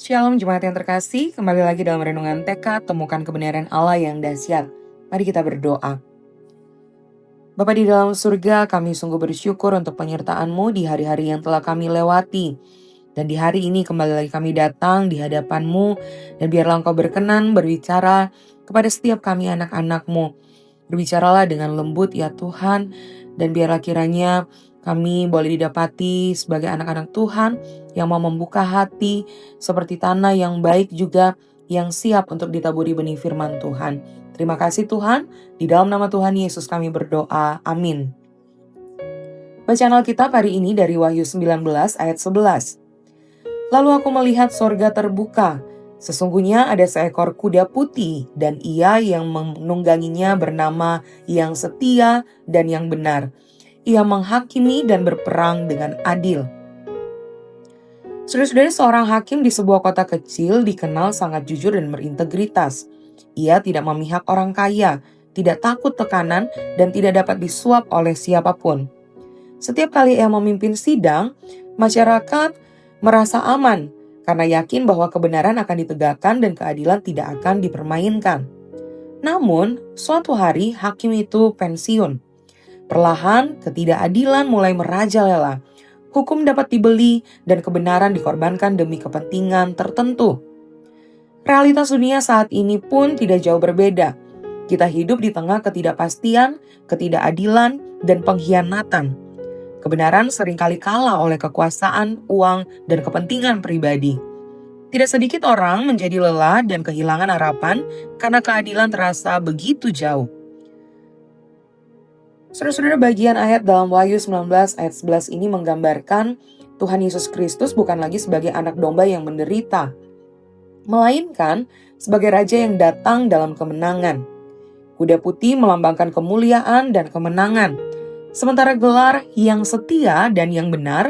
Shalom jemaat yang terkasih, kembali lagi dalam Renungan TK, temukan kebenaran Allah yang dahsyat. Mari kita berdoa. Bapa di dalam surga, kami sungguh bersyukur untuk penyertaan-Mu di hari-hari yang telah kami lewati. Dan di hari ini kembali lagi kami datang di hadapan-Mu, dan biarlah Engkau berkenan berbicara kepada setiap kami anak-anak-Mu. Berbicaralah dengan lembut ya Tuhan, dan biarlah kiranya kami boleh didapati sebagai anak-anak Tuhan yang mau membuka hati seperti tanah yang baik juga yang siap untuk ditaburi benih firman Tuhan. Terima kasih Tuhan, di dalam nama Tuhan Yesus kami berdoa, amin. Bacaan Alkitab hari ini dari Wahyu 19 ayat 11. Lalu aku melihat sorga terbuka. Sesungguhnya ada seekor kuda putih dan ia yang menungganginya bernama Yang Setia dan Yang Benar. Ia menghakimi dan berperang dengan adil. Saudara-saudara, seorang hakim di sebuah kota kecil dikenal sangat jujur dan berintegritas. Ia tidak memihak orang kaya, tidak takut tekanan, dan tidak dapat disuap oleh siapapun. Setiap kali ia memimpin sidang, masyarakat merasa aman karena yakin bahwa kebenaran akan ditegakkan dan keadilan tidak akan dipermainkan. Namun, suatu hari hakim itu pensiun. Perlahan, ketidakadilan mulai merajalela. Hukum dapat dibeli dan kebenaran dikorbankan demi kepentingan tertentu. Realitas dunia saat ini pun tidak jauh berbeda. Kita hidup di tengah ketidakpastian, ketidakadilan, dan pengkhianatan. Kebenaran seringkali kalah oleh kekuasaan, uang, dan kepentingan pribadi. Tidak sedikit orang menjadi lelah dan kehilangan harapan karena keadilan terasa begitu jauh. Saudara-saudara, bagian ayat dalam Wahyu 19 ayat 11 ini menggambarkan Tuhan Yesus Kristus bukan lagi sebagai anak domba yang menderita, melainkan sebagai raja yang datang dalam kemenangan. Kuda putih melambangkan kemuliaan dan kemenangan, sementara gelar Yang Setia dan Yang Benar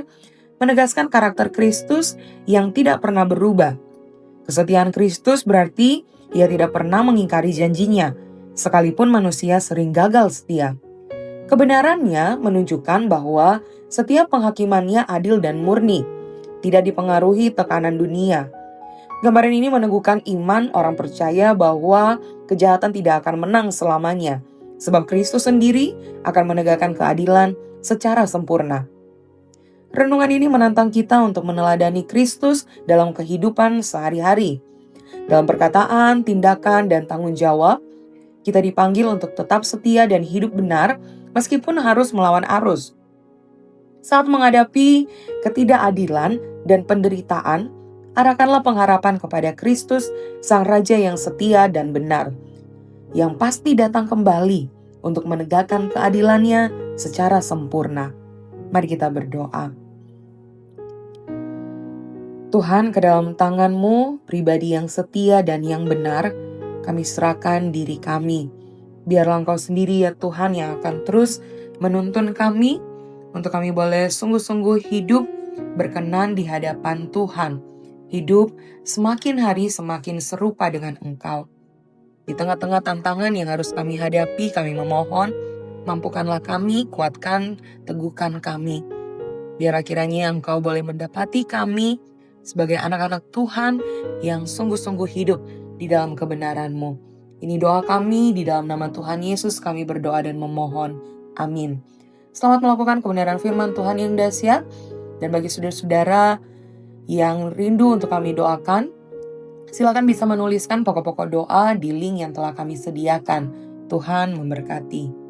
menegaskan karakter Kristus yang tidak pernah berubah. Kesetiaan Kristus berarti ia tidak pernah mengingkari janjinya, sekalipun manusia sering gagal setia. Kebenarannya menunjukkan bahwa setiap penghakimannya adil dan murni, tidak dipengaruhi tekanan dunia. Gambaran ini meneguhkan iman orang percaya bahwa kejahatan tidak akan menang selamanya, sebab Kristus sendiri akan menegakkan keadilan secara sempurna. Renungan ini menantang kita untuk meneladani Kristus dalam kehidupan sehari-hari. Dalam perkataan, tindakan, dan tanggung jawab, kita dipanggil untuk tetap setia dan hidup benar meskipun harus melawan arus. Saat menghadapi ketidakadilan dan penderitaan, arahkanlah pengharapan kepada Kristus, Sang Raja yang setia dan benar, yang pasti datang kembali untuk menegakkan keadilannya secara sempurna. Mari kita berdoa. Tuhan, ke dalam tangan-Mu, pribadi yang setia dan yang benar, kami serahkan diri kami. Biarlah Engkau sendiri ya Tuhan yang akan terus menuntun kami, untuk kami boleh sungguh-sungguh hidup berkenan di hadapan Tuhan. Hidup semakin hari semakin serupa dengan Engkau. Di tengah-tengah tantangan yang harus kami hadapi, kami memohon, mampukanlah kami, kuatkan, teguhkan kami. Biar kiranya Engkau boleh mendapati kami sebagai anak-anak Tuhan yang sungguh-sungguh hidup di dalam kebenaran-Mu. Ini doa kami, di dalam nama Tuhan Yesus kami berdoa dan memohon. Amin. Selamat melakukan kebenaran firman Tuhan yang dahsyat. Dan bagi saudara-saudara yang rindu untuk kami doakan, silakan bisa menuliskan pokok-pokok doa di link yang telah kami sediakan. Tuhan memberkati.